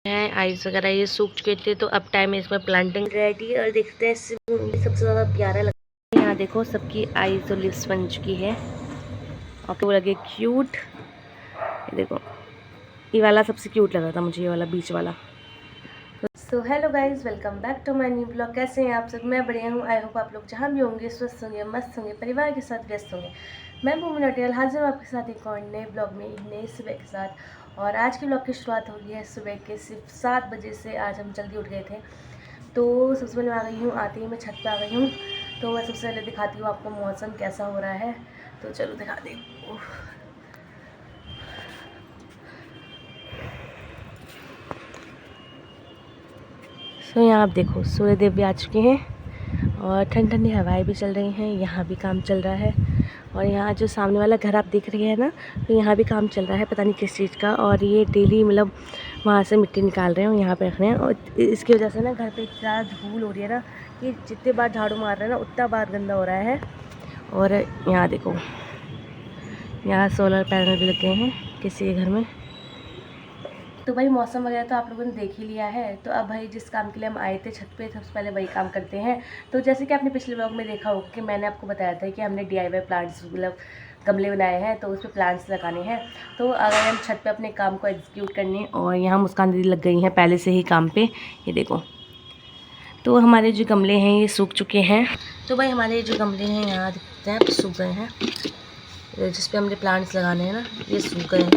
हैं आइस वगैरह ये सूख चुके थे, तो अब टाइम है इसमें प्लांटिंग रेडी। और देखते हैं सबसे ज़्यादा प्यारा लगता है। यहाँ देखो सबकी आइस और लिप्स बन चुकी है और वो लगे क्यूट। ये देखो ये वाला सबसे क्यूट लग रहा था मुझे, ये वाला बीच वाला। So hello guys, welcome back to my new blog. कैसे हैं आप सब? मैं बढ़िया हूँ। आई होप आप लोग जहाँ भी होंगे स्वस्थ होंगे, मस्त होंगे, परिवार के साथ व्यस्त होंगे। मैं भूमि नटियाल हाजिर हूँ आपके साथ एक और नए ब्लॉग में, एक नई सुबह के साथ। और आज के ब्लॉग की शुरुआत हो गई है सुबह के सिर्फ 7 बजे से। आज हम जल्दी उठ गए थे, तो सबसे पहले मैं आ गई हूँ, आते ही मैं छत पर आ गई हूँ। तो मैं सबसे पहले दिखाती हूँ आपको मौसम कैसा हो रहा है। तो चलो दिखा दें। सो यहाँ आप देखो सूर्यदेव भी आ चुके हैं और ठंडी ठंडी हवाएं भी चल रही हैं। यहाँ भी काम चल रहा है। और यहाँ जो सामने वाला घर आप देख रहे हैं ना, तो यहाँ भी काम चल रहा है, पता नहीं किस चीज़ का। और ये डेली मतलब वहाँ से मिट्टी निकाल रहे हैं और यहाँ पे रख रहे हैं। और इसकी वजह से ना घर पे इतना ज़्यादा धूल हो रही है ना कि जितने बार झाड़ू मार रहे हैं ना उतना बार गंदा हो रहा है। और यहाँ देखो यहाँ सोलर पैनल भी लगे हैं किसी के घर में। तो भाई मौसम वगैरह तो आप लोगों ने देख ही लिया है। तो अब भाई जिस काम के लिए हम आए थे छत पे, सबसे पहले वही काम करते हैं। तो जैसे कि आपने पिछले ब्लॉग में देखा होगा कि मैंने आपको बताया था कि हमने DIY प्लांट्स मतलब गमले बनाए हैं, तो उस पर प्लांट्स लगाने हैं। तो अगर हम छत पे अपने काम को एग्जीक्यूट करने, और यहाँ मुस्कान दीदी लग गई हैं पहले से ही काम पे। ये देखो तो हमारे जो गमले हैं ये सूख चुके हैं। तो भाई हमारे जो गमले हैं यहाँ दिखते हैं सूख गए हैं। जिस पे हमने प्लांट्स लगाने हैं ना ये सूख गए हैं।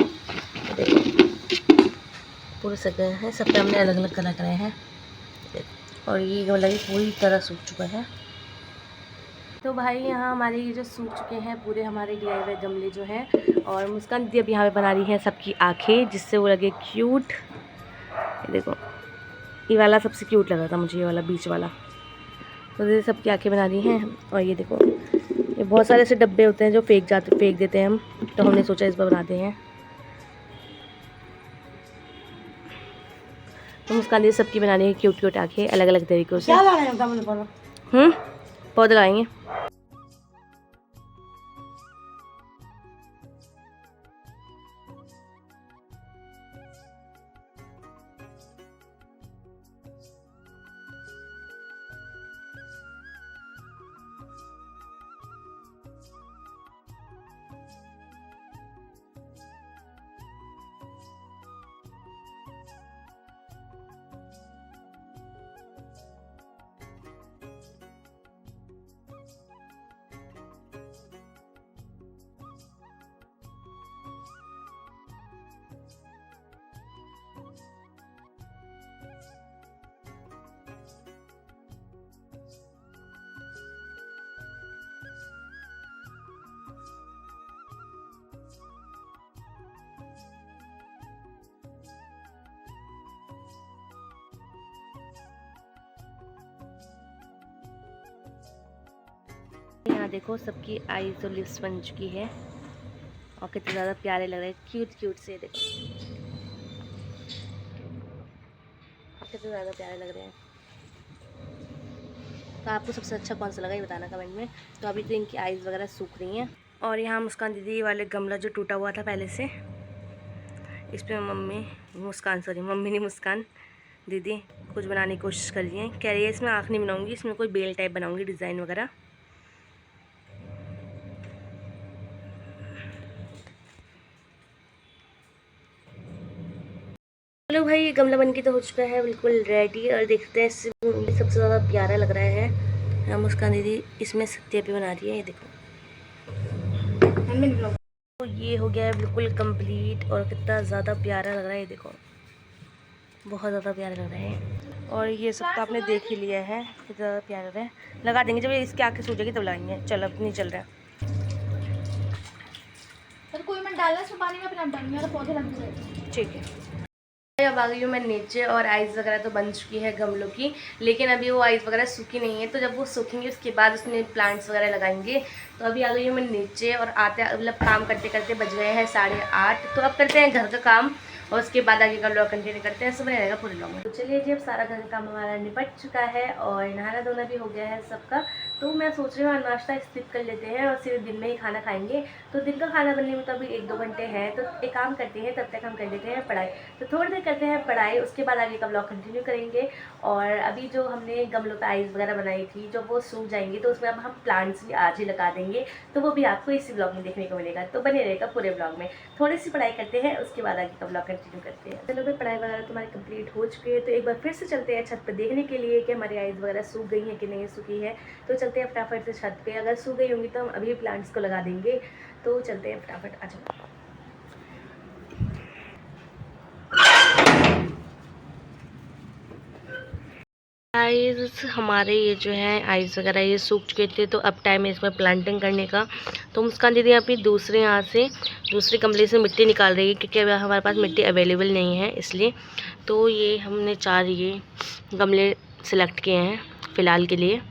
देखो पूरे सूख गए हैं, सब पे हमने अलग अलग कलर कराए हैं। और ये गमला भी पूरी तरह सूख चुका है। तो भाई यहाँ हमारे ये जो सूख चुके हैं पूरे हमारे DIY गमले जो हैं। और मुस्कान दीदी अब यहाँ पे बना रही है सबकी आँखें, जिससे वो लगे क्यूट। ये देखो ये वाला सबसे क्यूट लग रहा था मुझे, ये वाला बीच वाला। तो दीदी सबकी आँखें बना रही हैं। और ये देखो ये बहुत सारे ऐसे डब्बे होते हैं जो फेंक देते हैं हम, तो हमने सोचा इस बार बनाते हैं। तो मुस्कान दीदी सबकी बनानी है क्यूट क्यूट आँखें अलग अलग तरीक़ों से। पौधे लगाएंगे। यहाँ देखो सबकी आईज और लिप्स बन चुकी है और कितने ज़्यादा प्यारे लग रहे हैं, क्यूट क्यूट से। देखो कितने ज़्यादा प्यारे लग रहे हैं। तो आपको सबसे अच्छा कौन सा लगा ये बताना कमेंट में। तो अभी तो इनकी आईज़ वगैरह सूख रही हैं। और यहाँ मुस्कान दीदी वाले गमला जो टूटा हुआ था पहले से, इस पर मम्मी नहीं मुस्कान दीदी कुछ बनाने की कोशिश कर रही हैं। कह रही है इसमें आँख नहीं बनाऊँगी, इसमें कोई बेल टाइप बनाऊँगी, डिज़ाइन वगैरह। चलो भाई ये गमला बनके तो हो चुका है बिल्कुल रेडी। और देखते हैं सबसे ज़्यादा प्यारा लग रहा है। हम मुस्कान दीदी इसमें सत्या पे बना रही है। ये देखो तो ये हो गया है बिल्कुल कंप्लीट और कितना ज़्यादा प्यारा लग रहा है। ये देखो बहुत ज़्यादा प्यारा लग रहा है। और ये सब तो आपने देख ही लिया है कितना ज़्यादा प्यारा लग रहा है। लगा देंगे जब इसके आँखें सूझेगी तब लगाएंगे। चलो अब नहीं चल रहा कोई मत डालना इसमें पानी में, अपना डालनी है पौधे लग जाएंगे। ठीक है। अब आ गई हूँ मैं नीचे और आइस वगैरह तो बन चुकी है गमलों की, लेकिन अभी वो आइस वगैरह सूखी नहीं है। तो जब वो सूखेंगे उसके बाद उसमें प्लांट्स वगैरह लगाएंगे। तो अभी आ गई हूँ मैं नीचे और आते मतलब काम करते करते बज गए हैं 8:30। तो अब करते हैं घर का काम और उसके बाद आगे का ब्लॉग कंटिन्यू करते हैं। सब रहेगा पूरे ब्लॉग में। तो चलिए जी अब सारा घर का काम हमारा निपट चुका है और नहाना धोना भी हो गया है सबका। तो मैं सोच रही हूँ नाश्ता स्किप कर लेते हैं और सिर्फ दिन में ही खाना खाएंगे। तो दिन का खाना बनने में तो अभी 1-2 घंटे हैं, तो एक काम करते हैं, तब तक हम कर लेते हैं पढ़ाई। तो थोड़ी देर करते हैं पढ़ाई, उसके बाद आगे का ब्लॉग कंटिन्यू करेंगे। और अभी जो हमने गमलों पे आइस वगैरह बनाई थी, जब वो सूख जाएंगी तो उसमें अब हम प्लांट्स भी आज ही लगा देंगे, तो वो भी आपको इसी ब्लॉग में देखने को मिलेगा। तो बने रहेगा पूरे ब्लॉग में। थोड़ी सी पढ़ाई करते हैं, उसके बाद आगे का ब्लॉग कंटिन्यू करते हैं। चलो भाई, पढ़ाई वगैरह तुम्हारी कंप्लीट हो चुकी है, तो एक बार फिर से चलते हैं छत पर देखने के लिए कि हमारी आइस वगैरह सूख गई है कि नहीं सूखी है। तो चलते हैं फटाफट से छत पे। अगर सूख गई होंगी तो हम अभी प्लांट्स को लगा देंगे। तो चलते हैं फटाफट, आ जाओ। आइस हमारे ये जो है आइस वगैरह ये सूख चुके थे, तो अब टाइम है इसमें प्लांटिंग करने का। तो मुस्कान दीदी अभी दूसरे यहाँ से दूसरे गमले से मिट्टी निकाल रही है, क्योंकि अभी हमारे पास मिट्टी अवेलेबल नहीं है इसलिए। तो ये हमने 4 ये गमले सिलेक्ट किए हैं फ़िलहाल के लिए,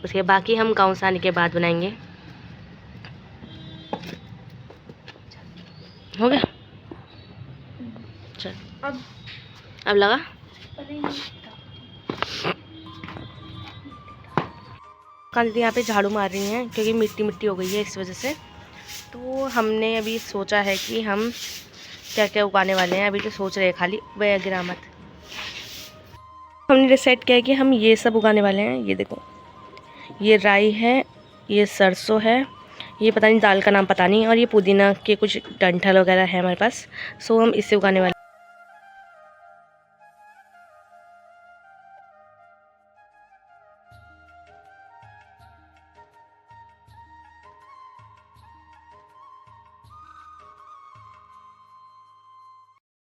उसके बाकी हम गाँव से आने के बाद बनाएंगे। हो गया, चल अब लगा। दीदी यहाँ पे झाड़ू मार रही हैं क्योंकि मिट्टी मिट्टी हो गई है इस वजह से। तो हमने अभी सोचा है कि हम क्या क्या उगाने वाले हैं, अभी तो सोच रहे हैं खाली, वह गिरा मत। हमने डिसाइड किया है कि हम ये सब उगाने वाले हैं। ये देखो, ये राई है, ये सरसों है, ये पता नहीं दाल का नाम पता नहीं, और ये पुदीना के कुछ डंठल वगैरह है हमारे पास। सो हम इससे उगाने वाले।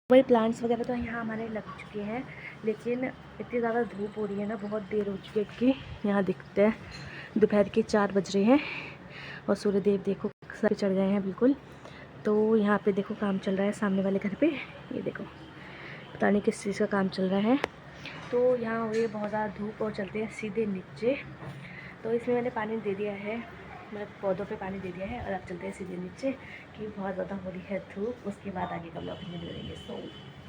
वही प्लांट्स वगैरह तो यहाँ हमारे लग चुके हैं, लेकिन इतनी ज़्यादा धूप हो रही है ना, बहुत देर हो चुकी है कि यहाँ दिखते हैं दोपहर के 4 बज रहे हैं और सूर्यदेव देखो सर चढ़ गए हैं बिल्कुल। तो यहाँ पे देखो काम चल रहा है सामने वाले घर पे, ये देखो पता नहीं किस चीज़ का काम चल रहा है। तो यहाँ हो रही है बहुत ज़्यादा धूप और चलते हैं सीधे नीचे। तो इसमें मैंने पानी दे दिया है, मतलब पौधों पे पानी दे दिया है, और अब चलते हैं सीधे नीचे कि बहुत ज़्यादा हो रही है धूप। उसके बाद आगे का ब्लॉग कंटिन्यू करेंगे। सो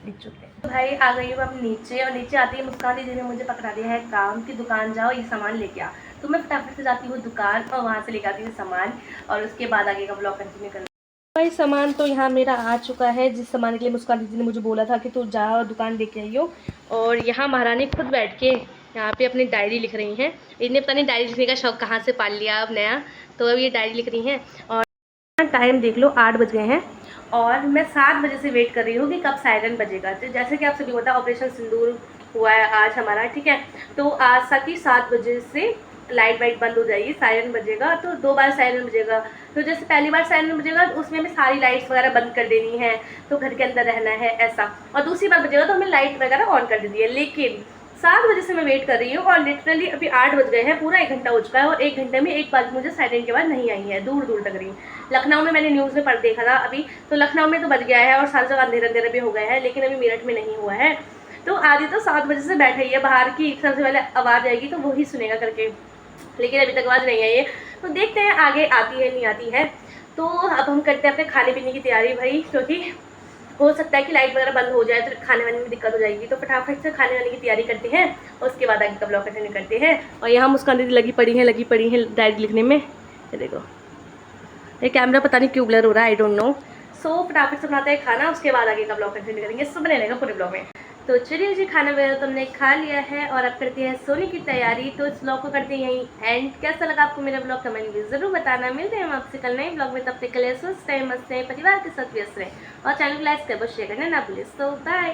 नीचे तो भाई आ गई हूँ अब नीचे, और नीचे आती है मुस्कान दीदी ने मुझे पकड़ा दिया है काम कि दुकान जाओ ये सामान लेके आ। तो मैं फटाफट से जाती हूँ दुकान और वहाँ से लेकर आती हूँ सामान, और उसके बाद आगे का ब्लॉग कंटिन्यू करना। भाई सामान तो यहाँ मेरा आ चुका है, जिस सामान के लिए मुस्कान दीदी ने मुझे बोला था कि तू जा दुकान लेके आइयो। और यहाँ महारानी खुद बैठ के यहाँ पे अपनी डायरी लिख रही हैं। इन्हें पता नहीं डायरी लिखने का शौक कहाँ से पाल लिया अब नया, तो अब ये डायरी लिख रही हैं। और टाइम देख लो 8 बज गए हैं, और मैं 7 बजे से वेट कर रही हूँ कि कब सायरन बजेगा। तो जैसे कि आप सभी पता ऑपरेशन सिंदूर हुआ है आज हमारा, ठीक है। तो आज तक ही 7 बजे से लाइट वाइट बंद हो जाएगी, सायरन बजेगा। तो 2 बार सायरन बजेगा। तो जैसे पहली बार सायरन बजेगा तो उसमें हमें सारी लाइट्स वगैरह बंद कर देनी है, तो घर के अंदर रहना है ऐसा। और दूसरी बार बजेगा तो हमें लाइट वगैरह ऑन कर देनी है। लेकिन 7 बजे से मैं वेट कर रही हूँ, और लिटरली अभी 8 बज गए हैं, पूरा 1 घंटा हो चुका है, और 1 घंटे में एक बार मुझे सायरन के बाद नहीं आई है दूर दूर तक रही। लखनऊ में मैंने न्यूज़ में पढ़ देखा था अभी, तो लखनऊ में तो बज गया है और सारी जगह अंधेरा अंधेरा भी हो गया है, लेकिन अभी मेरठ में नहीं हुआ है। तो आदि तो 7 बजे से बैठा ही है बाहर की, सबसे पहले आवाज़ आएगी तो वही सुनेगा करके, लेकिन अभी तक आवाज़ नहीं आई है। तो देखते हैं आगे आती है नहीं आती है। तो अब हम करते हैं अपने खाने पीने की तैयारी भाई, क्योंकि हो सकता है कि लाइट वगैरह बंद हो जाए तो खाने वाने में दिक्कत हो जाएगी। तो फटाफट से खाने वाने की तैयारी करते हैं, और उसके बाद आगे का ब्लॉग कंटिन्यू करते हैं। और यहाँ मुस्कान दीदी लगी पड़ी हैं डायरी लिखने में। ये देखो, ये कैमरा पता नहीं क्यों ब्लर हो रहा है, आई डोंट नो। सो फटाफट से बनाते हैं खाना, उसके बाद आगे का ब्लॉग कंटिन्यू करेंगे। सब बने रहेगा पूरे ब्लॉग में। तो चलिए जी, खाना वगैरह तो हमने खा लिया है, और अब करते हैं सोने की तैयारी। तो इस ब्लॉग को करते हैं यहीं एंड। कैसा लगा आपको मेरा ब्लॉग कमेंट में ज़रूर बताना। मिलते हैं हम आपसे कल नए ब्लॉग में, तब तक के लिए स्वस्थ रहें, मस्त रहें, परिवार के साथ व्यस्त रहें, और चैनल को लाइक कर शेयर करना ना भूलें। सो बाय।